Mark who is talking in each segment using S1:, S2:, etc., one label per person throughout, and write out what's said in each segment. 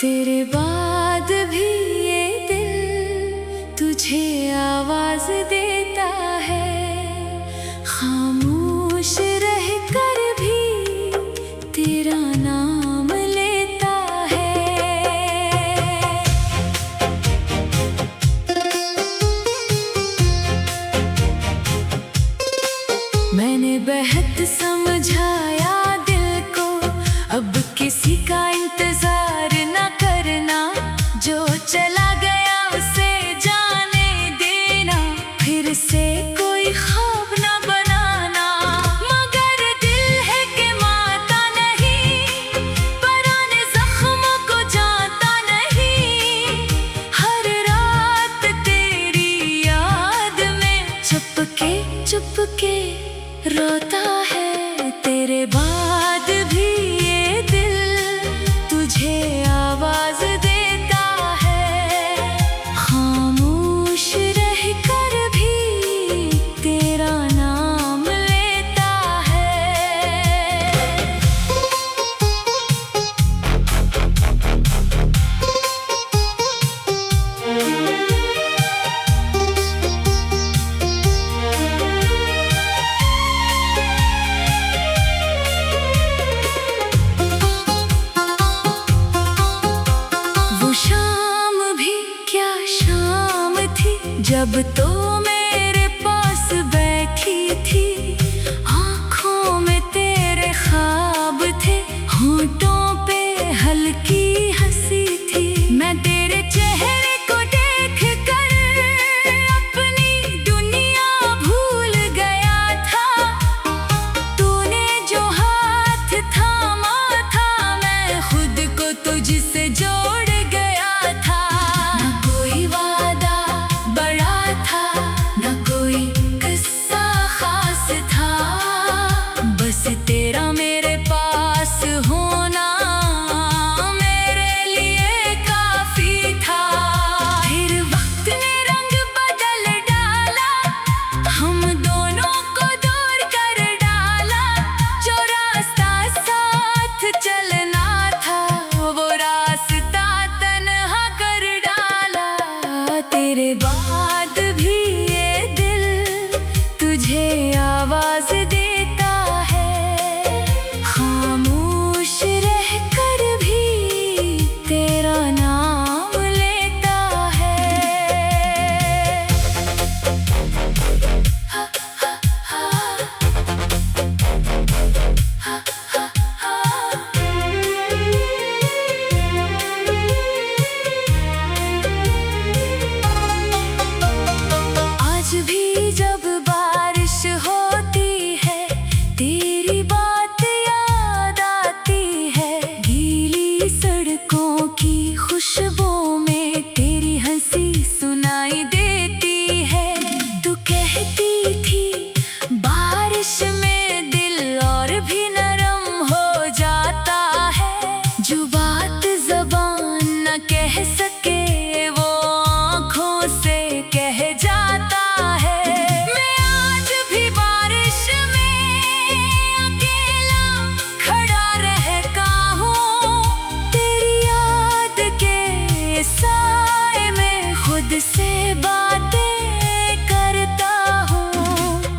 S1: तेरे बाद भी ये दिल तुझे आवाज देता है, खामोश रह कर भी तेरा नाम लेता है। मैंने बेहद समझाया दिल को, अब किसी का इंतजार न करना, जो चला गया उसे जाने देना, फिर से कोई ख्वाब न बनाना। मगर दिल है कि मानता नहीं, पुराने जख्मों को जानता नहीं, हर रात तेरी याद में चुपके चुपके रोता है। तेरे बाद भी ये दिल तुझे आवाज देता है, खामोश रह कर भी तेरा नाम लेता है। जब तो मेरे पास बैठी थी, आँखों में तेरे ख्वाब थे, होंठों पे हल्की हंसी थी। मैं तेरे चेहरे को देख कर अपनी दुनिया भूल गया था, तूने जो हाथ थामा था, मैं खुद को तुझसे जोड़ गया था। न कोई वादा बड़ा था, न कोई किस्सा खास था, बस तेरा मेरे पास होना मेरे लिए काफी था। फिर वक्त ने रंग बदल डाला, हम दोनों को दूर कर डाला, जो रास्ता साथ चलना था वो रास्ता तन्हा कर डाला। तेरे बाद भी ये दिल तुझे आवाज देता है, खामोश रह कर भी तेरा नाम लेता है। हा, हा, हा, हा, हा, हा। आज भी जब बारिश होती है, तेरी बात याद आती है, गीली सड़कों की खुशबू में तेरी हंसी सुनाई देती है। तू कहती थी बारिश में दिल और भी नरम हो जाता है, जो बात ज़बान न कह सके वो आँखों से कह जाता है। मैं आज भी बारिश में अकेला खड़ा रहता हूँ, तेरी याद के साए में खुद से बातें करता हूँ।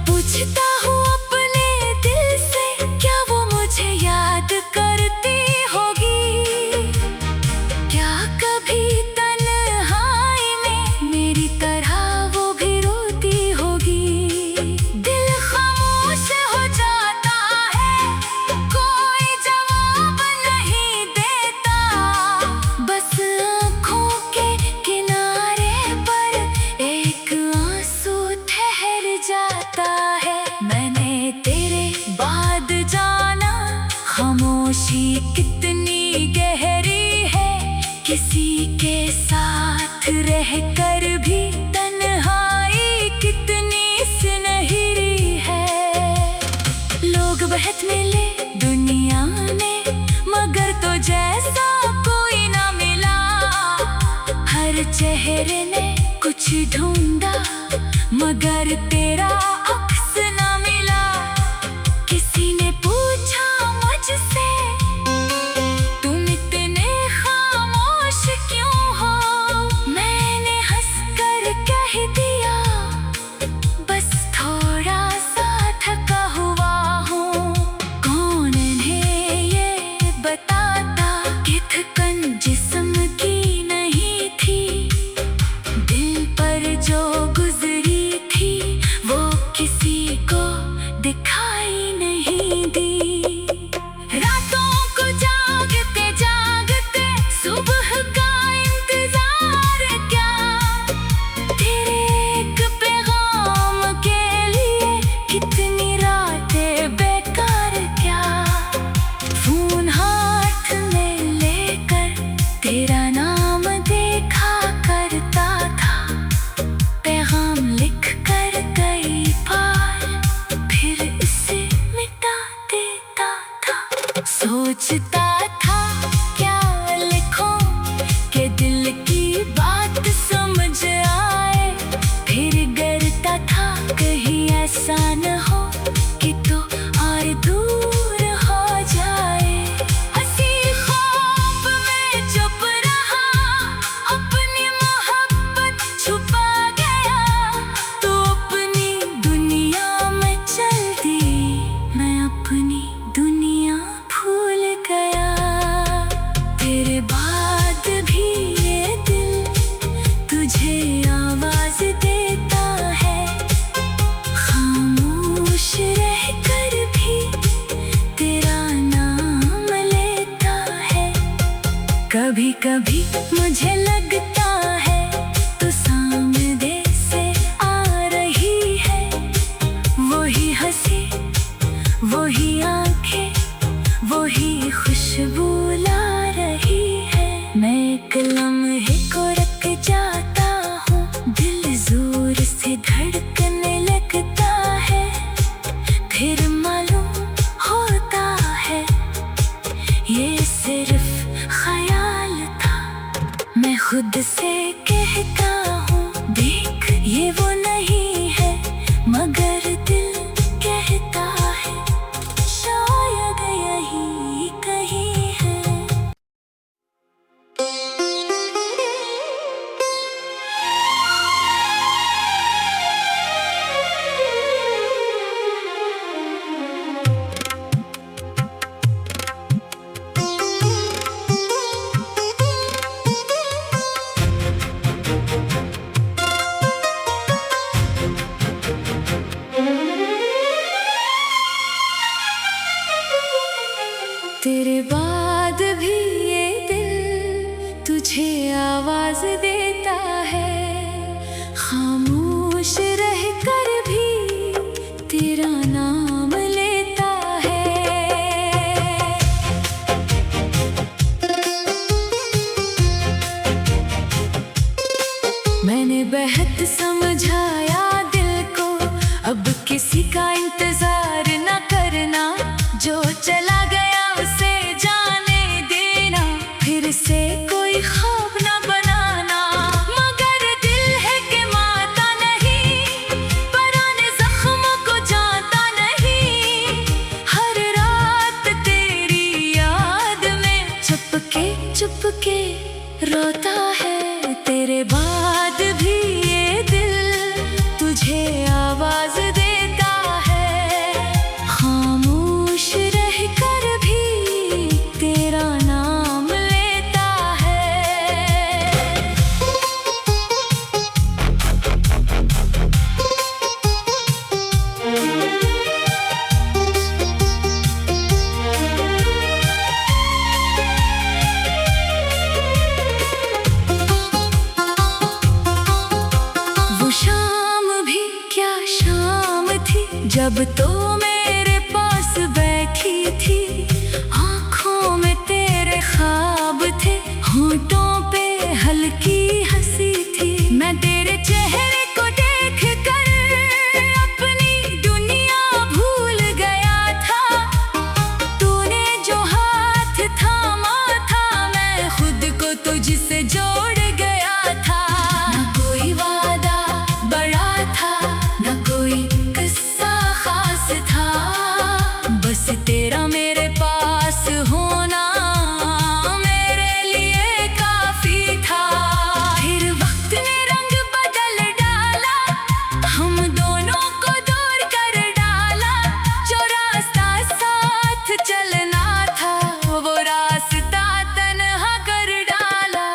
S1: पूछता हूँ अपने दिल से, क्या वो मुझे याद करती होगी, क्या कभी तन्हाई में मेरी तरह वो भी रोती होगी। दिल खामोश हो जाता है, कोई जवाब नहीं देता, बस आँखों के किनारे पर एक आंसू ठहर जाता है। मैंने तेरे बाद जाना खामोशी कितनी गहरी है, किसी के साथ रहकर भी तन्हाई कितनी सुनहरी है। लोग बहुत मिले दुनिया में, मगर तो जैसा कोई ना मिला, हर चेहरे ने कुछ ढूंढा, मगर तेरा अक्स ना मिला। किसी ने पूछा मुझसे, तुम इतने खामोश तेरे बाद भी ये दिल तुझे आवाज देता है, खामोश रहकर भी तेरा नाम लेता है। कभी कभी मुझे लगता है तू सामने से आ रही है, वही हंसी, वही आंखें, वही खुशबू ला रही है। मैं एक लम्हे को रख जाता हूँ, दिल जोर से धड़कने लगता है, फिर मालूम होता है ये सिर्फ ख्याल था। मैं खुद से कहता हूँ देख ये वो नहीं है, मगर दिल कहता है शायद यही कहीं है। तेरे बाद भी ये दिल तुझे आवाज देता है, खामोश रहकर भी तेरा नाम लेता है। मैंने बेहद समझाया दिल को, अब किसी का इंतजार न करना, जो चला गया उसे जाने देना, फिर से कोई ख्वाब न बनाना। मगर दिल है कि माता नहीं, पुराने जख्मों को जानता नहीं, हर रात तेरी याद में चुपके चुपके रोता है। तेरे बाद भी ये दिल तुझे आवाज देता है, खामोश रहकर भी तेरा नाम लेता है। वो शाम भी क्या शाम थी, जब तो मेरे पास बैठी थी, आँखों में तेरे ख्वाब थे, होंठों पे हल्की हंसी थी। मैं तेरे चेहरे को देख कर अपनी दुनिया भूल गया था, तूने जो हाथ थामा था, मैं खुद को तुझसे जोड़ गया था। न कोई वादा बड़ा था, न कोई किस्सा खास था, बस तेरा मेरे पास होना मेरे लिए काफी था। फिर वक्त ने रंग बदल डाला, हम दोनों को दूर कर डाला, जो रास्ता साथ चलना था वो रास्ता तन्हा कर डाला।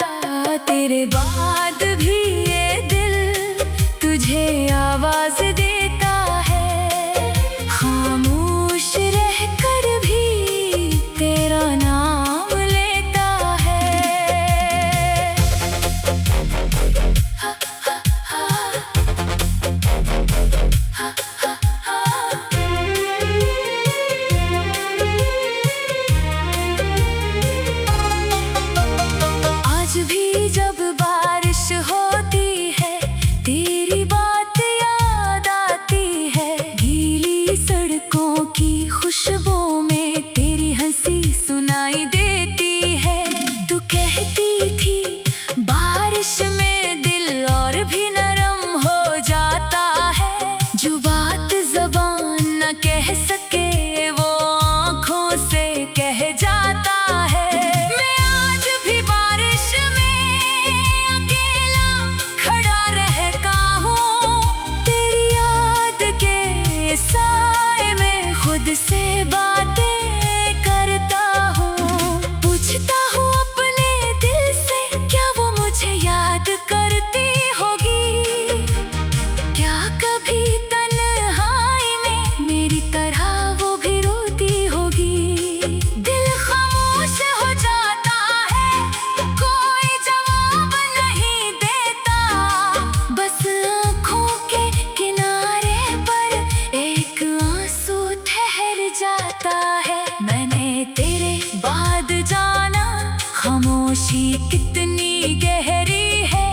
S1: खामोशी कितनी गहरी है,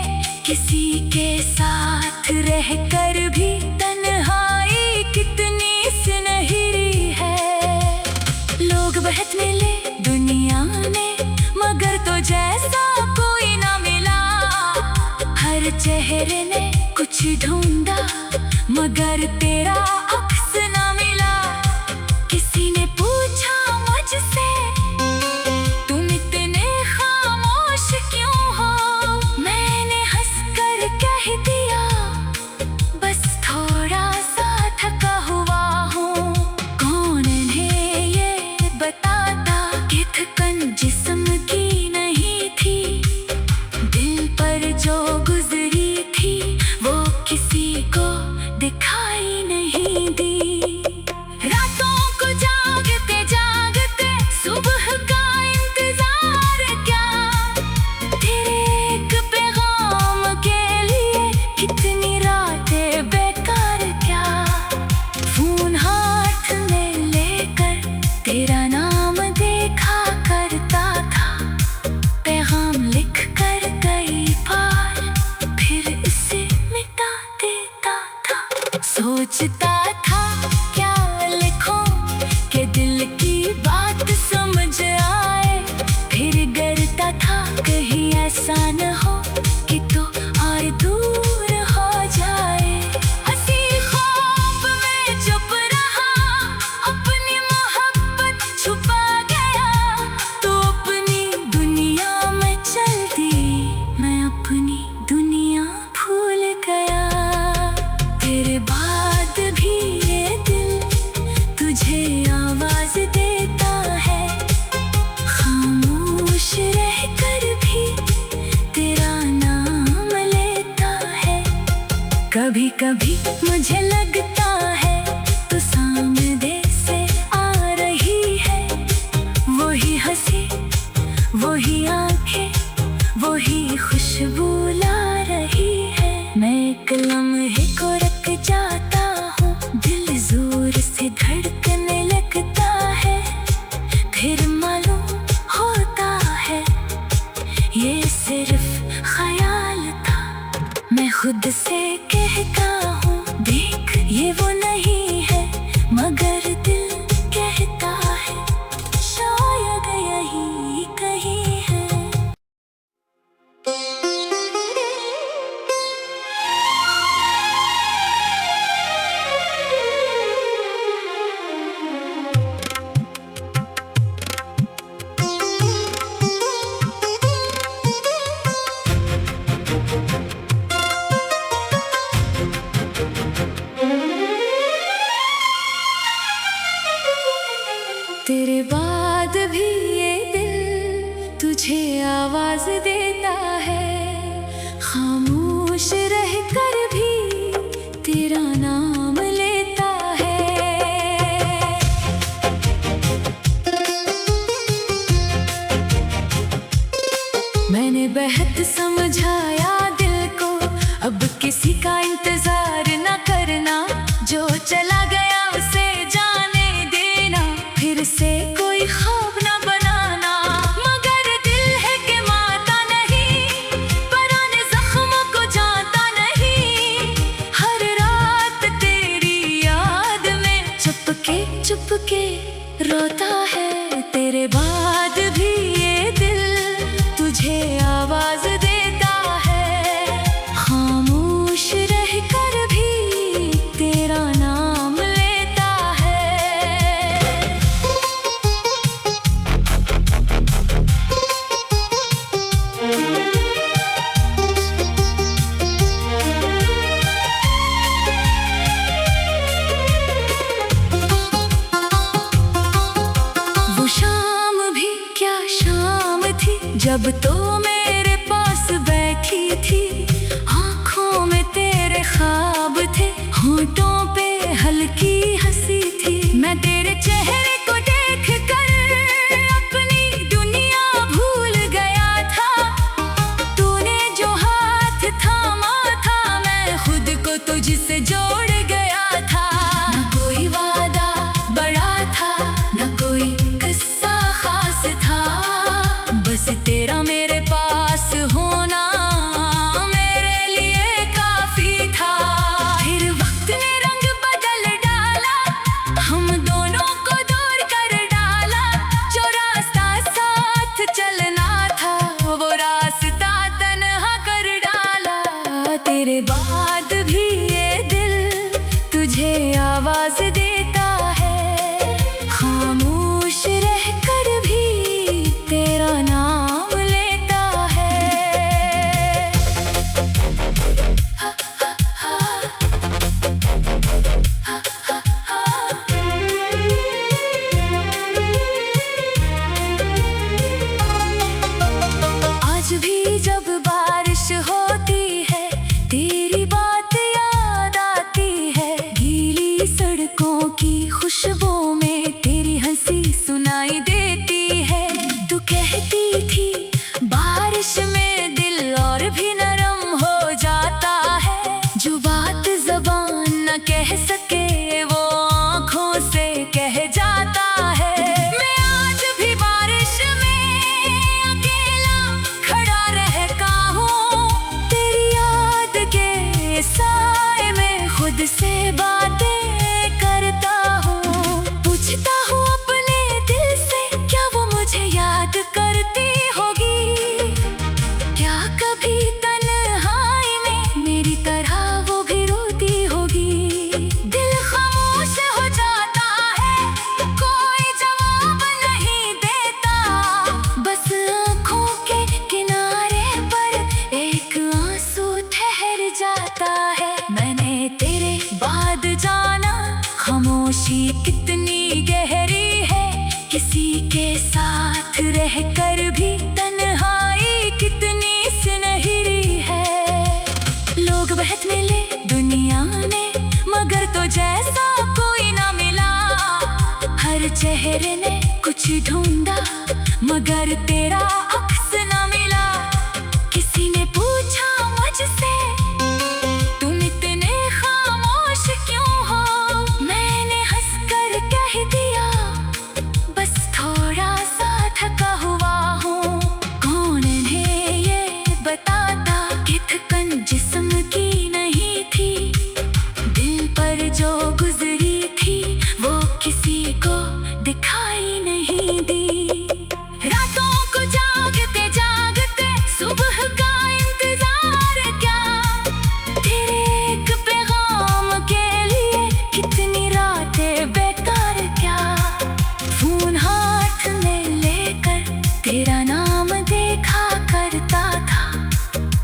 S1: किसी के साथ रहकर भी तन्हाई कितनी सुनहरी है। लोग बहुत मिले दुनिया में, मगर तो जैसा कोई ना मिला। हर चेहरे ने कुछ ढूंढा, मगर तेरा अक्स ना मिला। किसी ने पूछा मुझसे, तुम इतने खामोश क्यों हो? मैंने हंसकर कह दिया, बस थोड़ा सा थका हुआ हूँ। कौन है ये बताता कि थकन जिस्म की नहीं थी, दिल पर जो गुजरी थी वो किसी को दिखाई नहीं दी। रातों को जागते जागते सुबह का इंतजार क्या, तेरे एक पैगाम के लिए कितनी रातें बेकार क्या। फोन हाथ में लेकर तेरा नाम देखा करता था, पैगाम लिख कर कई बार फिर इसे मिटा देता था। सोचता था क्या लिखूं कि दिल की बात समझ आए, फिर डरता था कहीं ऐसा न हो कि तो और दूर हो जाए। हंसी ख्वाब में चुप रहा, अपनी मोहब्बत छुपा गया। तो अपनी दुनिया में चल दी, मैं अपनी दुनिया भूल गया। तेरे बाद भी ये दिल तुझे आवाज देता है, खामोश रहकर भी तेरा नाम लेता है। कभी कभी मुझे लगता है तो सामने से आ रही है, वही हंसी वही आंखें वही खुशबू ला रही है। मैं एक लम्हे को रख जाता हूँ, दिल जोर से धड़कने लगता है। फिर मालूम होता है ये सिर्फ ख्याल था। मैं खुद से कहता हूँ देख ये वो नहीं है, मगर दिल कहता है शायद यही कहीं है। तेरे बाद भी ये दिल तुझे आवाज देता है, खामोश रहकर भी तेरा नाम लेता है। मैंने बहुत समझाया दिल को, अब किसी का इंतजार न करना, जो चला गया उसे जाने देना, फिर से कोई ख्वाब न बनाना। मगर दिल है कि माता नहीं, पुराने जख्मों को जानता नहीं। हर रात तेरी याद में चुपके रोता है। तेरे बाद भी ये दिल तुझे आवाज देता है, खामोश रहकर भी तेरा नाम लेता है। वो शाम भी क्या शाम थी, जब तो मेरे पास बैठी थी। आँखों में तेरे ख्वाब थे, होठों पे हल्की हंसी थी। मैं तेरे चेहरे को देख कर अपनी दुनिया भूल गया था। तूने जो हाथ थामा था, मैं खुद को तुझसे जोड़ गया था। न कोई वादा बड़ा था, न कोई किस्सा खास था, बस तेरा था मेरे पास होना मेरे लिए काफी था। फिर वक्त ने रंग बदल डाला, हम दोनों को दूर कर डाला। जो रास्ता साथ चलना था वो रास्ता तन्हा कर डाला। तेरे बाद भी ये दिल तुझे आवाज देता है, खामोश रहकर भी तेरा नाम लेता है। आज भी जब बारिश होती है तेरी बात याद आती है। गीली सड़कों की खुशबू में तेरी हंसी सुनाई देती है। तू कहती थी बारिश में दिल और भी नरम हो जाता है। जो बात ज़बान न कह सके वो आँखों से कह जाता है। मैं आज भी बारिश में अकेला खड़ा रहता हूँ, तेरी याद के साए में खुद से बातें करता हूँ। पूछता हूँ अपने दिल से क्या वो मुझे याद करती होगी। क्या कभी तन्हाई में मेरी तरह वो भी रोती होगी। दिल खामोश हो जाता है, कोई जवाब नहीं देता। बस आँखों के किनारे पर एक आंसू ठहर जाता है। मैंने तेरे बाद जाना खामोशी कितनी गहरी है। किसी के साथ रहकर भी तन्हाई कितनी सुनहरी है। लोग बहुत मिले दुनिया में मगर तो जैसा कोई ना मिला। हर चेहरे ने कुछ ढूंढा मगर तेरा अक्स ना मिला। किसी ने पूछा मुझसे तुम इतने खामोश क्यों हो। मैंने हंसकर कह दिया बस थोड़ा सा थका हुआ हूँ। कौन है ये बताता कि थकन जिस्म की नहीं थी। दिल पर जो गुजरी थी वो किसी को दिखाई नहीं दी। रातों को जागते जागते सुबह का इंतजार क्या। तेरे एक पैगाम के लिए कितनी रातें बेकार क्या। फोन हाथ में लेकर तेरा नाम देखा करता था।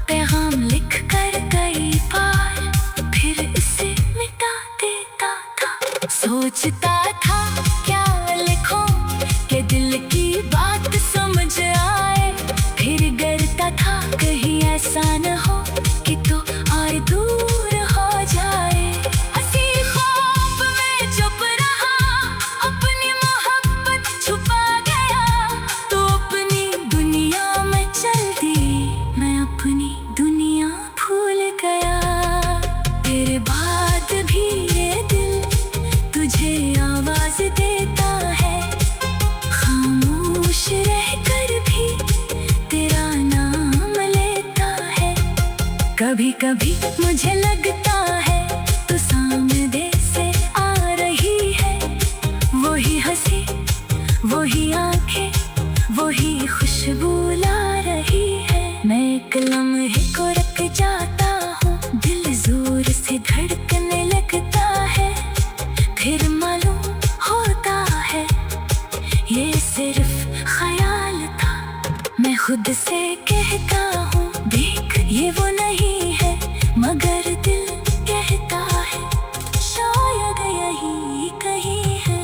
S1: पैगाम लिख कर कई बार फिर उसे मिटा देता था। सोचता था क्या लिखूं कि दिल की बात समझ आए। फिर डरता था कहीं ऐसा न हो कि तू और दूर हो जाए। हंसी ख्वाब में चुप रहा, अपनी मोहब्बत छुपा गया। तो अपनी दुनिया में चल दी, मैं अपनी दुनिया भूल गया। तेरे बाद भी ये दिल तुझे आवाज देता है, खामोश रहकर भी तेरा नाम लेता है। कभी कभी मुझे लगता है तू सामने से आ रही है। वही हंसी वही आंखें वही खुशबू ला रही है। मैं एक लम्हे को रख जाता हूँ, दिल जोर से धड़कने लगता है। फिर मालूम होता है ये सिर्फ ख्याल था। मैं खुद से कहता हूँ देख ये वो नहीं है, मगर दिल कहता है शायद यही कहीं है।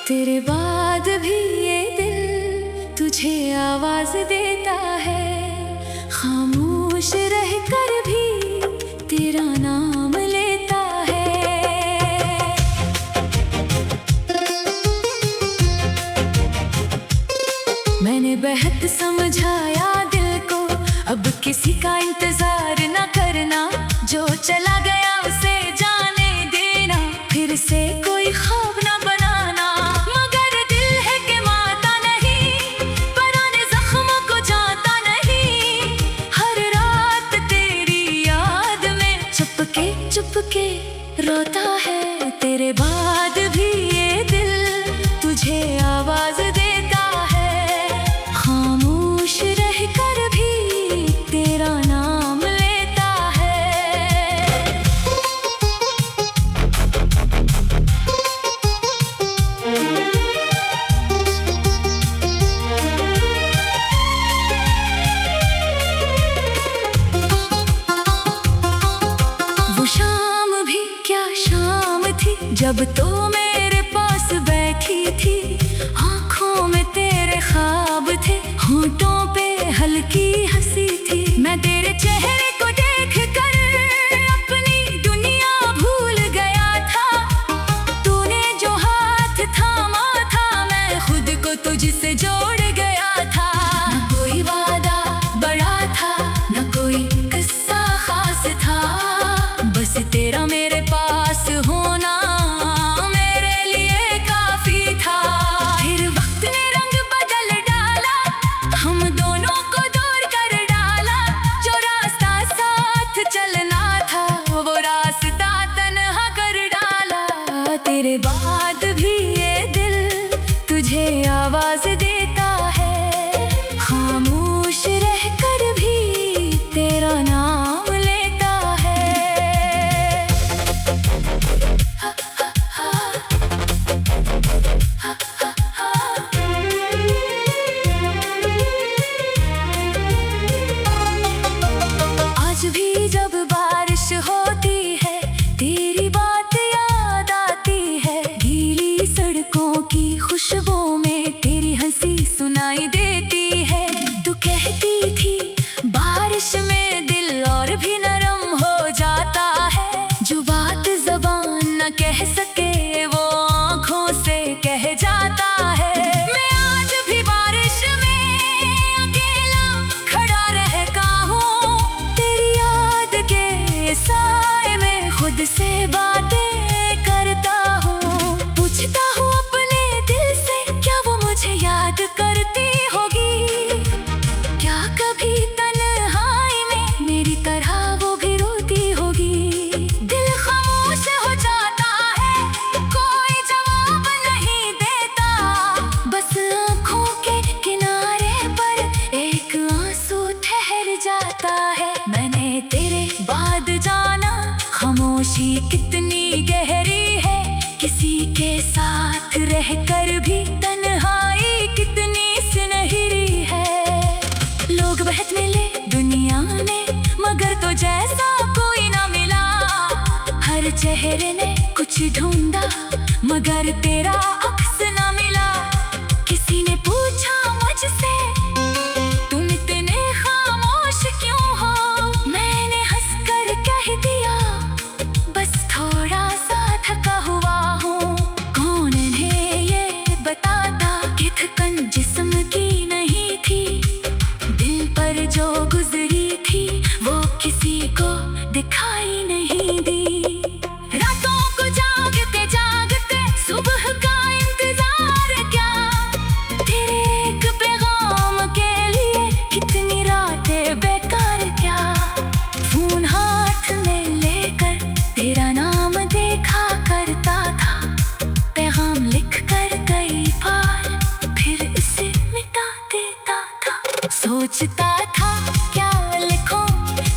S1: तेरे बाद भी ये दिल तुझे आवाज देता है, खामोश रहकर भी तेरा नाम लेता है। कहत समझाया दिल को, अब किसी का इंतजार न करना, जो चला गया उसे जाने देना, फिर से कोई ख्वाब न बनाना। मगर दिल है कि माता नहीं, पुराने जख्मों को जाता नहीं, हर रात तेरी याद में चुपके चुपके रोता है। तेरे बाद भी ये दिल तुझे आवाज देता है, खामोश रहकर भी तेरा नाम लेता है। वो शाम भी क्या शाम थी, जब तो मेरे पास बैठी थी, आँखों में तेरे ख्वाब थे, होंठों पे हल्की हंसी थी। मैं तेरे चेहरे को देख कर अपनी दुनिया भूल गया था, तूने जो हाथ थामा था, मैं खुद को तुझसे जोड़ गया था। न कोई वादा बड़ा था, न कोई किस्सा खास था, बस तेरा मेरे पास होना मेरे लिए काफी था। फिर वक्त ने रंग बदल डाला, हम दोनों को दूर कर डाला, जो रास्ता साथ चलना था, वो रास्ता तन्हा कर डाला। तेरे बाद भी ये दिल तुझे आवाज देता है, खामोश रहकर भी तेरा नाम लेता है। आज भी जब बारिश होती है, तेरी बात याद आती है, गीली सड़कों की खुशबू में तेरी हंसी सुनाई देती है। तू कहती थी बारिश में दिल और भी नरम हो जाता है, जो बात ज़बान न कह सके वो आँखों से कह जाता है। मैं आज भी बारिश में अकेला खड़ा रहता हूँ, तेरी याद के साए में खुद से बातें करता हूँ। पूछता हूँ अपने दिल से, क्या वो मुझे याद करती होगी, क्या कभी तन्हाई में मेरी तरह वो भी रोती होगी। दिल खामोश हो जाता है, कोई जवाब नहीं देता, बस आँखों के किनारे पर एक आंसू ठहर जाता है। मैंने तेरे बाद जाना खामोशी कितनी गहरी है, किसी के साथ रहकर भी तन्हाई कितनी सुनहरी है। लोग बहुत मिले दुनिया में, मगर तो जैसा कोई ना मिला, हर चेहरे ने कुछ ढूंढा, मगर तेरा अक्स ना मिला। किसी ने पूछा मुझसे तुम इतने खामोश क्यों हो, मैंने हंसकर कह दिया बस थोड़ा सा थका हुआ हूँ। कौन है ये बताता कि थकन जिस्म की नहीं थी, दिल पर जो गुजरी थी वो किसी को दिखाई नहीं दी। रातों को जागते जागते सुबह का इंतजार क्या, तेरे एक पैगाम के लिए कितनी रातें बेकार क्या। फोन हाथ में लेकर तेरा नाम देखा करता था, पैगाम लिख कर कई बार फिर इसे मिटा देता था। सोचता था क्या लिखूं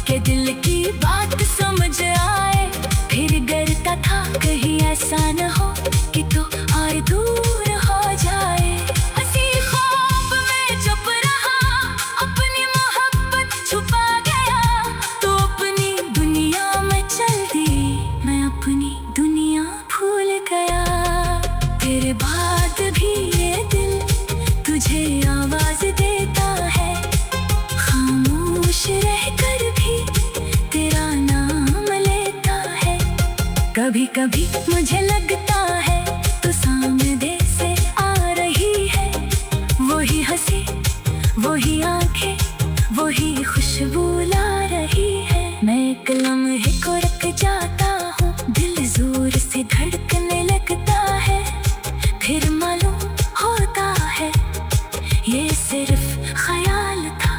S1: कि दिल की बात समझ आए, फिर डरता था कहीं ऐसा न हो कि तो और दूर हो जाए। हंसी ख्वाब में चुप रहा, अपनी मोहब्बत छुपा गया, तो अपनी दुनिया में चल दी, मैं अपनी दुनिया भूल गया। तेरे बाद भी ये दिल तुझे आवाज देता है, खामोश रहकर भी तेरा नाम लेता है। कभी कभी मुझे लगता है तो सामने से आ रही है वही हंसी, ही खुशबू ला रही है। मैं एक लम्हे को रख जाता हूँ, दिल जोर से धड़कने लगता है। फिर मालूम होता है ये सिर्फ ख्याल था।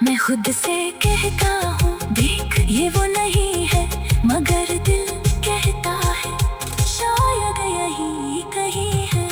S1: मैं खुद से कहता हूँ देख ये वो नहीं है, मगर दिल कहता है शायद यही कहीं है।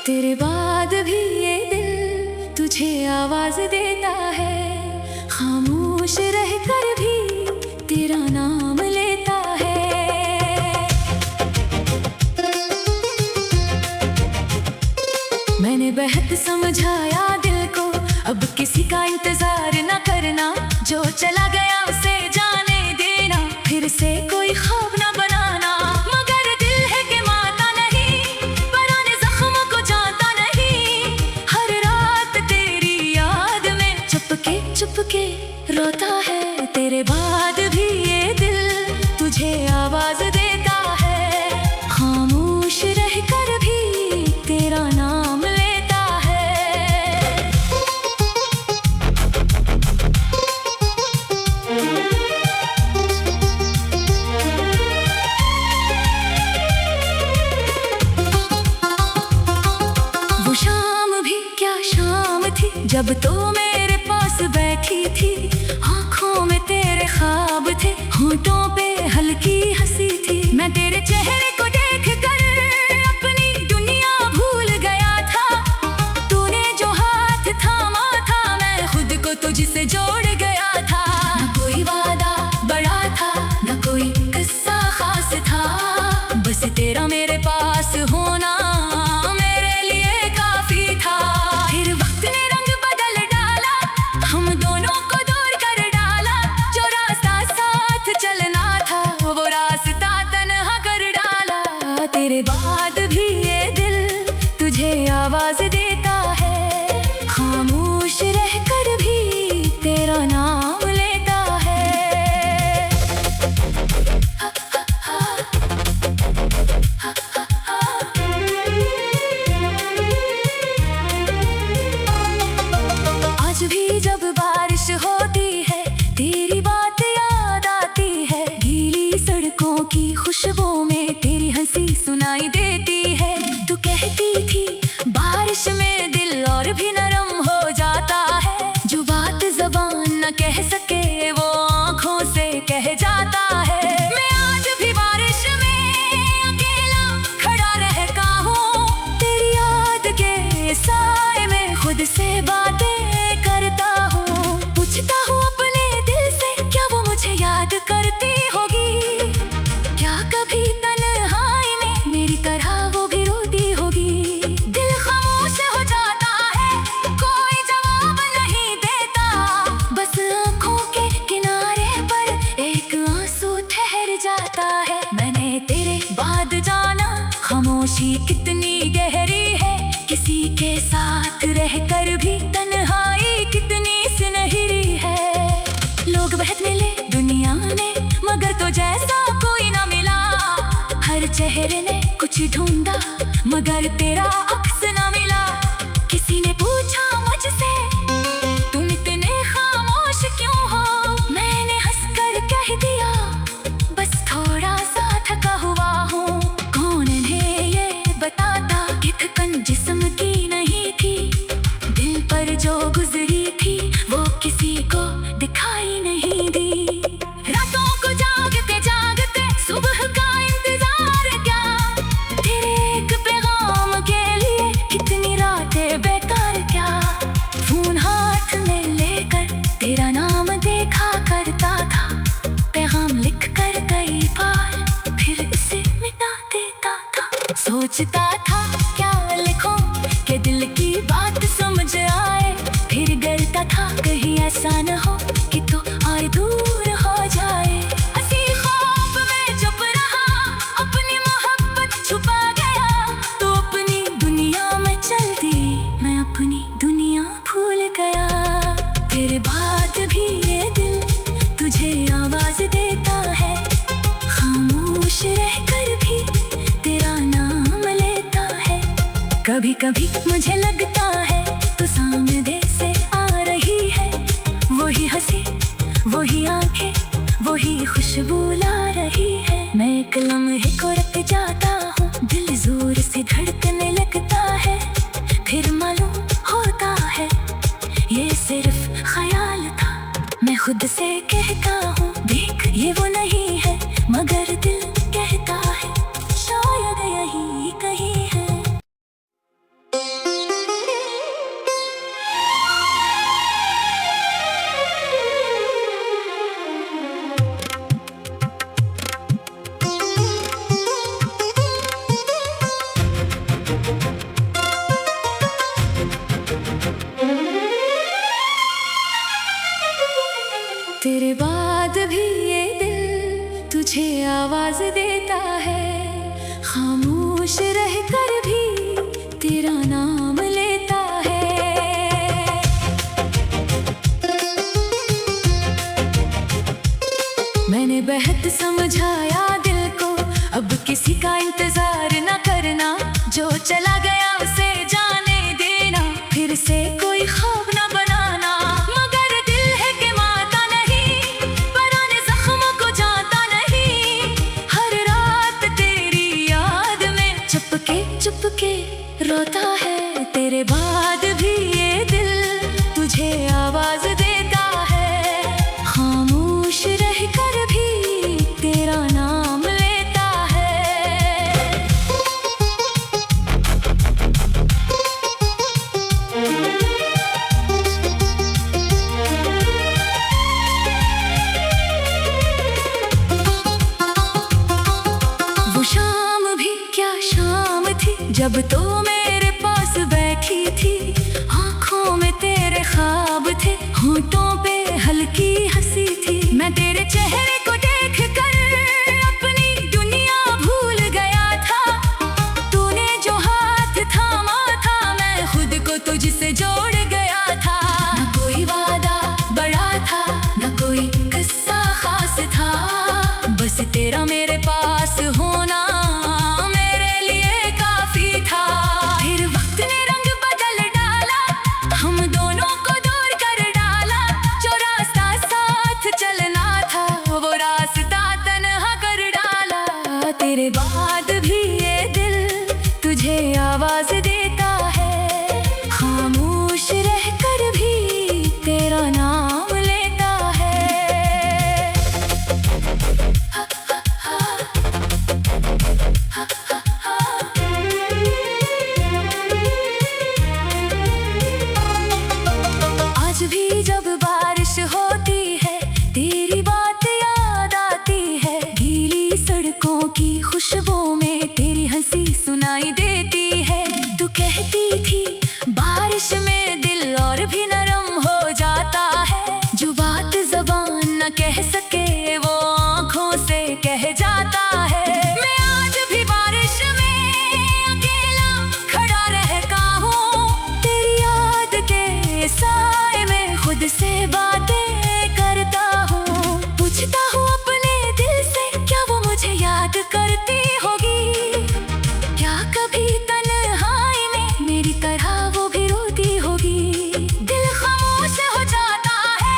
S1: तेरे बाद भी ये दिल तुझे आवाज देता है, खामोश रहकर भी तेरा नाम लेता है। मैंने बेहद समझाया दिल को, अब किसी का इंतजार न करना, जो चला गया उसे जाने देना, फिर से कोई ख्वाब न बनाना। मगर दिल है कि मानता नहीं, पुराने जख्म को जानता नहीं। हर रात तेरी याद में चुपके चुपके रोता है। तेरे बाद भी ये दिल तुझे आवाज देता है, खामोश रहकर भी तेरा नाम लेता है। वो शाम भी क्या शाम थी जब तो मेरे पास बैठी थी। आँखों में तेरे ख्वाब थे, होठों पे हल्की हंसी थी। मैं तेरे चेहरे को देख कर अपनी दुनिया भूल गया था। तूने जो हाथ थामा था, मैं खुद को तुझसे जोड़ गया था। न कोई वादा बड़ा था, न कोई किस्सा खास था, बस तेरा मेरे पास होना मेरे लिए काफी था। फिर वक्त ने रंग बदल डाला, हम दोनों को दूर कर डाला। जो रास्ता साथ चलना था, वो रास्ता तन्हा कर डाला। तेरे बाद भी ये दिल तुझे आवाज देता है, खामोश रहकर भी तेरा नाम लेता है। आज भी जब बारिश होती है, तेरी बात याद आती है। गीली सड़कों की खुशबू में तेरी हंसी सुनाई देती है। तू कहती थी बारिश में दिल और भी नरम हो जाता है। जो बात ज़बान न कह सके वो आँखों से कह जाता है। मैं आज भी बारिश में अकेला खड़ा रहता हूँ, तेरी याद के साए में खुद से बातें करता हूँ। पूछता हूँ अपने दिल से क्या वो मुझे याद करती होगी, क्या कभी तन्हाई में मेरी तरह वो भी रोती होगी। दिल खामोश हो जाता है, कोई जवाब नहीं देता, बस आँखों के किनारे पर एक आंसू ठहर जाता है। मैंने तेरे बाद जाना खामोशी कितनी गहरी है, किसी के साथ रहकर भी तन्हाई कितनी सुनहरी है। लोग बहुत मिले दुनिया में, मगर तो जैसा कोई ना मिला। हर चेहरे ने कुछ ढूंढा, मगर तेरा अक्स ना मिला। किसी ने पूछा मुझसे तुम इतने खामोश क्यों हो, मैंने हंसकर कह दिया बस थोड़ा सा थका हुआ हूँ। कौन है ये बताता कि थकन जिस्म की नहीं थी, दिल पर जो गुजरी थी वो किसी को दिखाई नहीं दी। रातों को जागते जागते सुबह का इंतजार क्या, तेरे एक पैगाम के लिए कभी कभी मुझे लगता है तू सामने से आ रही है। वही हंसी, वही आंखें, वही खुशबू ला रही है। मैं एक लम्हे को रख जाता हूँ, दिल जोर से धड़कने लगता है। फिर मालूम होता है ये सिर्फ ख्याल था। मैं खुद से कहता हूँ देख ये वो नहीं है, मगर दिल कहता है शायद यही कहीं है। तेरे बाद भी ये दिल तुझे आवाज देता है। खामोश रहकर भी तेरा नाम लेता है। मैंने बेहद समझाया दिल को, अब किसी का इंतजार न करना। जो चला गया उसे जाने देना, फिर से कोई ख्वाब न बनाना। मगर दिल है कि माता नहीं, पुराने जख्मों को जाता नहीं। हर रात तेरी याद में चुपके चुपके रोता है। तेरे बाद भी ये दिल तुझे आवाज देता है। खामोश रहकर भी तेरा नाम लेता है। वो शाम भी क्या शाम थी, जब तो मेरे पास बैठी थी। आंखों में तेरे ख्वाब थे, होंठों पे हल्की हंसी थी। मैं तेरे चेहरे को देख कर अपनी दुनिया भूल गया था। तूने जो हाथ थामा था, मैं खुद को तुझसे जोड़ गया था। न कोई वादा बड़ा था, न कोई किस्सा खास था। बस तेरा मेरे पास होना मेरे लिए काफी था। फिर वक्त ने रंग बदल डाला, हम दोनों को दूर कर डाला। जो रास्ता साथ चलना था, वो रास्ता तन्हा कर डाला। तेरे बाद भी ये दिल तुझे आवाज देता है। खामोश रहकर भी तेरा नाम लेता है। आज भी जब बारिश होती है, तेरी बात याद आती है। गीली सड़कों की खुशबू में तेरी हंसी सुनाई देती है। तू कहती थी बारिश में दिल और भी नरम हो जाता है। जो बात ज़बान न कह सके वो आँखों से कह जाता है। मैं आज भी बारिश में अकेला खड़ा रहता हूँ। तेरी याद के साए में खुद से बातें करता हूँ। पूछता हूँ अपने दिल से, क्या वो मुझे याद करती होगी? क्या कभी तन्हाई में मेरी तरह वो भी रोती होगी? दिल खामोश हो जाता है,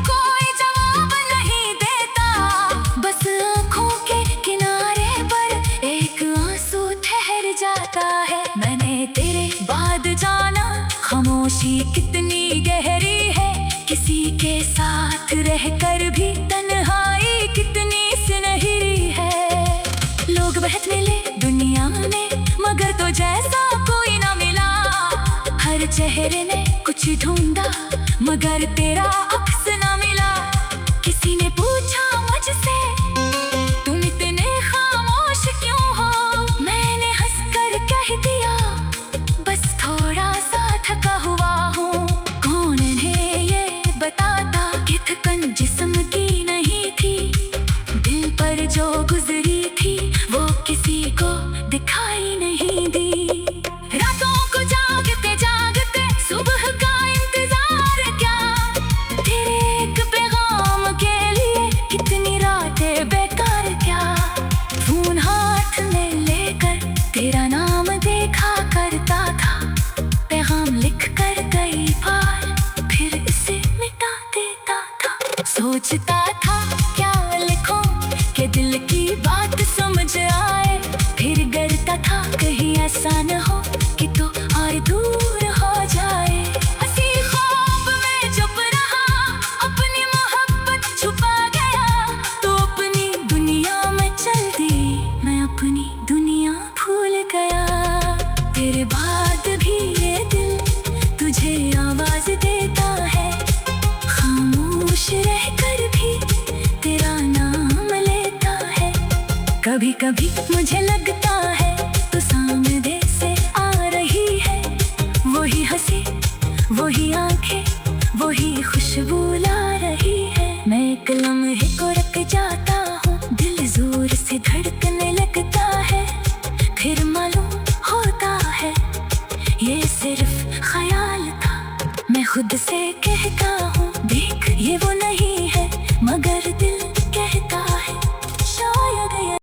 S1: कोई जवाब नहीं देता। बस आँखों के किनारे पर एक आंसू ठहर जाता है। मैंने तेरे बाद जाना खामोशी कितनी गहरी है। किसी के साथ रहकर भी तन्हाई कितनी सुनहरी है। लोग बहुत मिले दुनिया में, मगर तो जैसा कोई ना मिला। हर चेहरे ने कुछ ढूंढा, मगर तेरा अक्स ना मिला। किसी ने पूछा मुझसे तुम इतने खामोश क्यों हो? मैंने हंसकर कह दिया बस थोड़ा सा थका हुआ हूँ। कौन है ये बताता कि थकन जिस्म की नहीं थी। दिल पर जो गुजरी थी वो किसी को दिखाई नहीं दी। रातों को जागते जागते सुबह का इंतजार क्या, तेरे ऐसा न हो कि तो और दूर हो जाए। हंसी ख्वाब में चुप रहा, अपनी मोहब्बत छुपा गया, तो अपनी दुनिया में चल दी, मैं अपनी दुनिया भूल गया। तेरे बाद भी ये दिल तुझे आवाज देता है, खामोश रहकर भी तेरा नाम लेता है। कभी कभी मुझे लगता है तो सामने से आ रही है, वही हंसी, वही आंखें, वही खुशबू ला रही है। मैं एक लम्हे को रख जाती